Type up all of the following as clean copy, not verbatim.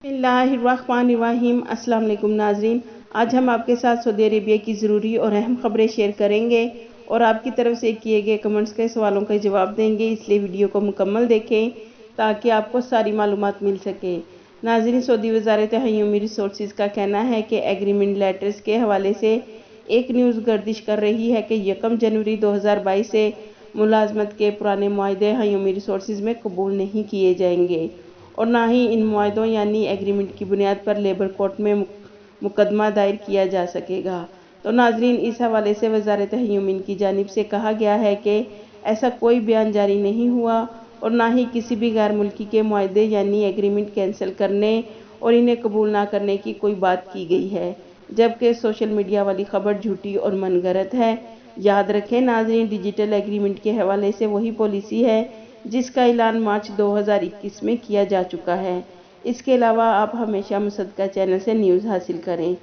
बिस्मिल्लाहिर्रहमानिर्रहीम। अस्सलाम वालेकुम नाजरीन, आज हम आपके साथ सऊदी अरेबिया की ज़रूरी और अहम खबरें शेयर करेंगे और आपकी तरफ से किए गए कमेंट्स के सवालों का जवाब देंगे। इसलिए वीडियो को मुकम्मल देखें ताकि आपको सारी मालूमात मिल सके। नाजरीन, सऊदी वज़ारत ह्यूमन रिसोर्सेज का कहना है कि एग्रीमेंट लेटर्स के हवाले से एक न्यूज़ गर्दिश कर रही है कि 1 जनवरी 2022 से मुलाजमत के पुराने मुआहदे ह्यूमन रिसोर्सेज में कबूल नहीं किए जाएंगे और ना ही इन मुआहदों यानी एग्रीमेंट की बुनियाद पर लेबर कोर्ट में मुकदमा दायर किया जा सकेगा। तो नाजरीन, इस हवाले से वज़ारत ह्यूमन की जानिब से कहा गया है कि ऐसा कोई बयान जारी नहीं हुआ और ना ही किसी भी गैर मुल्की के मुआहदे यानी एग्रीमेंट कैंसिल करने और इन्हें कबूल ना करने की कोई बात की गई है, जबकि सोशल मीडिया वाली खबर झूठी और मनगढ़ंत है। याद रखें नाजरीन, डिजिटल एग्रीमेंट के हवाले से वही पॉलिसी है जिसका ऐलान मार्च 2021 में किया जा चुका है। इसके अलावा आप हमेशा मुसद्दका चैनल से न्यूज़ हासिल करें।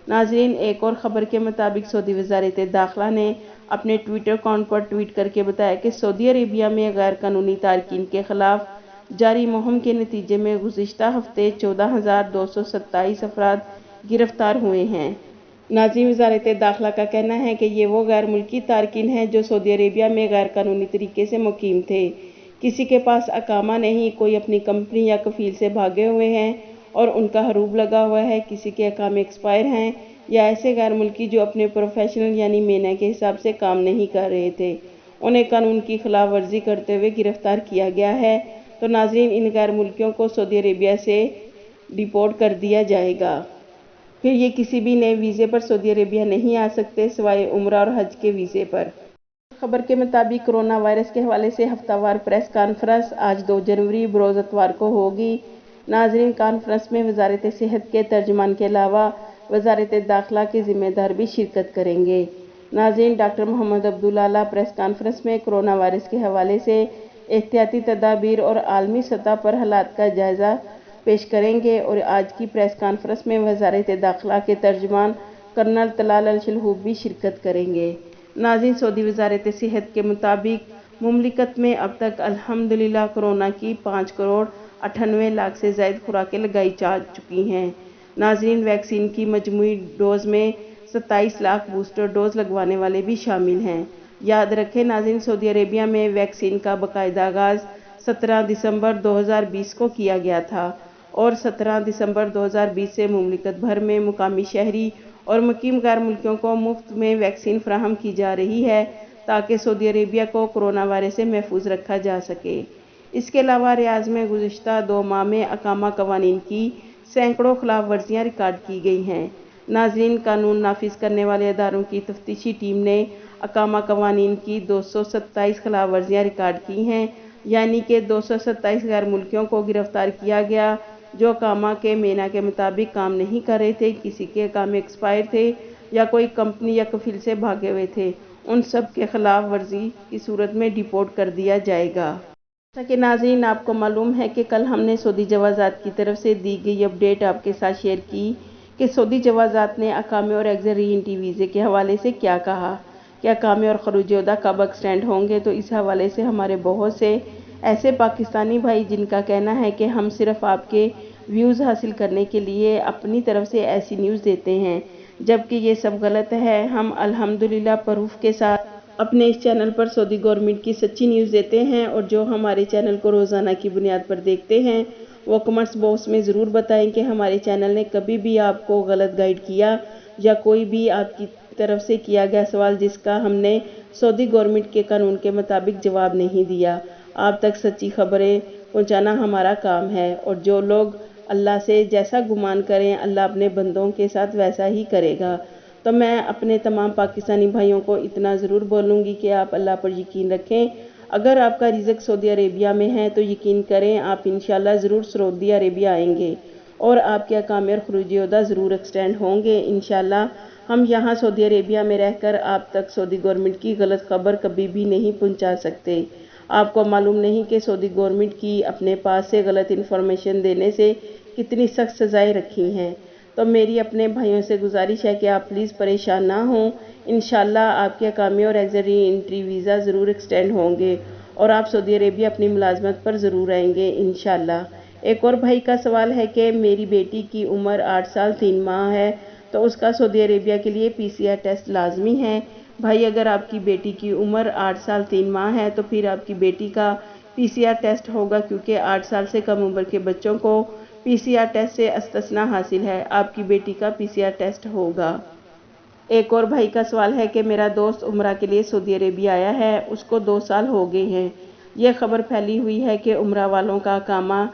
नाजरीन, एक और ख़बर के मुताबिक सऊदी वज़ारत दाखिला ने अपने ट्विटर अकाउंट पर ट्वीट करके बताया कि सऊदी अरेबिया में गैर कानूनी तारकीन के ख़िलाफ़ जारी मुहिम के नतीजे में गुज़िश्ता हफ्ते 14,227 अफराद गिरफ्तार हुए हैं। नाज़रीन, वज़ारत दाखिला का कहना है कि ये वो गैर मुल्की तारकीन हैं जो सऊदी अरेबिया में गैर कानूनी तरीके से मुकीम थे, किसी के पास अकामा नहीं, कोई अपनी कंपनी या कफील से भागे हुए हैं और उनका हरूब लगा हुआ है, किसी के अकामे एक्सपायर हैं या ऐसे गैर मुल्की जो अपने प्रोफेशनल यानी मेना के हिसाब से काम नहीं कर रहे थे, उन्हें कानून की खिलाफ वर्जी करते हुए गिरफ्तार किया गया है। तो नाजरीन, इन गैर मुल्कियों को सऊदी अरेबिया से डिपोर्ट कर दिया जाएगा। फिर ये किसी भी नए वीज़े पर सऊदी अरेबिया नहीं आ सकते सिवाय उम्रा और हज के वीज़े पर। खबर के मुताबिक कोरोना वायरस के हवाले से हफ्तावार प्रेस कॉन्फ्रेंस आज 2 जनवरी बरोज़ इतवार को होगी। नाजरीन, कॉन्फ्रेंस में वज़ारत सेहत के तर्जुमान के अलावा वज़ारत दाखिला के ज़िम्मेदार भी शिरकत करेंगे। नाजरीन, डॉक्टर मोहम्मद अब्दुल आला प्रेस कॉन्फ्रेंस में कोरोना वायरस के हवाले से एहतियाती तदाबीर और आलमी सतह पर हालात का जायज़ा पेश करेंगे और आज की प्रेस कॉन्फ्रेंस में वज़ारत दाखिला के तर्जुमान कर्नल तलाल अल-शलहूब भी शिरकत करेंगे। नाज़रीन, सऊदी वज़ारत सेहत के मुताबिक मुमलिकत में अब तक अल्हम्दुलिल्लाह कोरोना की 5,98,00,000 से ज़ायद खुराकें लगाई जा चुकी हैं। नाज़रीन, वैक्सीन की मजमूई डोज में 27 लाख बूस्टर डोज लगवाने वाले भी शामिल हैं। याद रखें नाज़रीन, सऊदी अरेबिया में वैक्सीन का बाकायदा आगाज़ 17 दिसंबर 2020 को किया गया था और 17 दिसंबर 2020 से मुमलिकत भर में मुकामी शहरी और मुकीम गैर मुल्कियों को मुफ्त में वैक्सीन फराहम की जा रही है ताकि सऊदी अरेबिया को कोरोना वायरस से महफूज रखा जा सके। इसके अलावा रियाज में गुज़िश्ता 2 माह में अकामा कवानीन की सैकड़ों खिलाफ वर्जियाँ रिकॉर्ड की गई हैं। नाजरीन, कानून नाफिज करने वाले अदारों की तफ्तीशी टीम ने अकामा कवानीन की 227 खिलाफ वर्जियाँ रिकॉर्ड की हैं, यानी कि 227 गैर मुल्कियों को गिरफ्तार किया गया जो अकामा के मेना के मुताबिक काम नहीं कर रहे थे, किसी के काम एक्सपायर थे या कोई कंपनी या कफील से भागे हुए थे। उन सब के खिलाफ वर्जी की सूरत में डिपोर्ट कर दिया जाएगा। जैसा कि नाज़रीन आपको मालूम है कि कल हमने सऊदी जवाज़ात की तरफ से दी गई अपडेट आपके साथ शेयर की कि सऊदी जवाज़ात ने अकामे और एग्ज़िट री एंट्री वीज़े के हवाले से क्या कहा कि अकामे और खरूज ओहदा कब एक्सटेंड होंगे। तो इस हवाले से हमारे बहुत से ऐसे पाकिस्तानी भाई जिनका कहना है कि हम सिर्फ आपके व्यूज़ हासिल करने के लिए अपनी तरफ से ऐसी न्यूज़ देते हैं, जबकि ये सब गलत है। हम अल्हम्दुलिल्लाह प्रूफ के साथ अपने इस चैनल पर सऊदी गवर्नमेंट की सच्ची न्यूज़ देते हैं और जो हमारे चैनल को रोज़ाना की बुनियाद पर देखते हैं वो कमेंट्स बॉक्स में ज़रूर बताएं कि हमारे चैनल ने कभी भी आपको गलत गाइड किया या कोई भी आपकी तरफ से किया गया सवाल जिसका हमने सऊदी गवर्नमेंट के कानून के मुताबिक जवाब नहीं दिया। आप तक सच्ची खबरें पहुंचाना हमारा काम है और जो लोग अल्लाह से जैसा गुमान करें अल्लाह अपने बंदों के साथ वैसा ही करेगा। तो मैं अपने तमाम पाकिस्तानी भाइयों को इतना ज़रूर बोलूँगी कि आप अल्लाह पर यकीन रखें। अगर आपका रिज़्क सऊदी अरेबिया में है तो यकीन करें आप इंशाल्लाह ज़रूर सऊदी अरेबिया आएंगे और आपके अकामे और खरूज ओहदा ज़रूर एक्सटेंड होंगे इंशाल्लाह। हम यहाँ सऊदी अरेबिया में रहकर आप तक सऊदी गवर्नमेंट की गलत खबर कभी भी नहीं पहुँचा सकते। आपको मालूम नहीं कि सऊदी गवर्नमेंट की अपने पास से गलत इन्फॉर्मेशन देने से कितनी सख्त सज़ाएं रखी हैं। तो मेरी अपने भाइयों से गुजारिश है कि आप प्लीज़ परेशान ना हों। इंशाल्लाह आपके अकामे और एग्ज़िट री एंट्री वीज़ा ज़रूर एक्सटेंड होंगे और आप सऊदी अरेबिया अपनी मुलाजमत पर ज़रूर आएंगे इंशाल्लाह। ایک اور بھائی کا سوال ہے کہ میری بیٹی کی عمر 8 سال 3 ماہ ہے تو اس کا سعودی عربیہ کے لیے PCR ٹیسٹ لازمی ہے۔ بھائی اگر آپ کی بیٹی کی عمر 8 سال 3 ماہ ہے تو پھر آپ کی بیٹی کا PCR ٹیسٹ ہوگا، کیونکہ 8 سال سے کم عمر کے بچوں کو PCR ٹیسٹ سے استثناء حاصل ہے۔ آپ کی بیٹی کا PCR ٹیسٹ ہوگا۔ ایک اور بھائی کا سوال ہے کہ میرا دوست عمرہ کے لیے سعودی عربیہ آیا ہے، اس کو 2 سال ہو گئے ہیں، یہ خبر پھیلی ہوئی ہے کہ عمرہ والوں کا اقامہ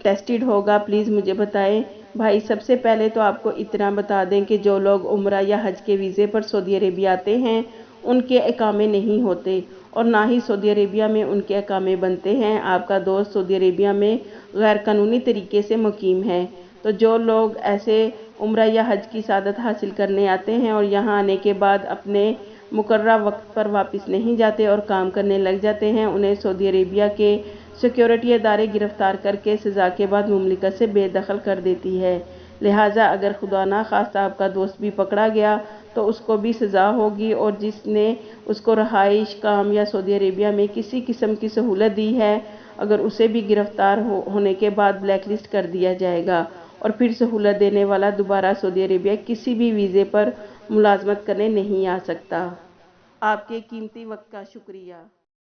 ٹیسٹڈ ہوگا، پلیز مجھے بتائیں۔ بھائی سب سے پہلے تو آپ کو اتنا بتا دیں کہ جو لوگ عمرہ یا حج کے ویزے پر سعودی عربیہ آتے ہیں ان کے اقامے نہیں ہوتے اور نہ ہی سعودی عربیہ میں ان کے اقامے بنتے ہیں۔ آپ کا دوست سعودی عربیہ میں غیر قانونی طریقے سے مقیم ہے، تو جو لوگ ایسے عمرہ یا حج کی سعادت حاصل کرنے آتے ہیں اور یہاں آنے کے بعد اپنے مقررہ وقت پر واپس نہیں جاتے اور کام کرنے لگ جاتے ہیں، انہیں سعودی عربیہ کے سیکیورٹی ادارے گرفتار کر کے سزا کے بعد مملکت سے بے دخل کر دیتی ہے۔ لہٰذا اگر خدا نہ خواستہ آپ کا دوست بھی پکڑا گیا تو اس کو بھی سزا ہوگی، اور جس نے اس کو رہائش، کام یا سعودی عربیہ میں کسی قسم کی سہولت دی ہے، اگر اسے بھی گرفتار ہونے کے بعد بلیک لسٹ کر دیا جائے گا، اور پھر سہولت دینے والا دوبارہ سعودی عربیہ کسی بھی ویزے پر ملازمت کرنے نہیں آ سکتا۔ آپ کے قیمتی وقت کا شکریہ۔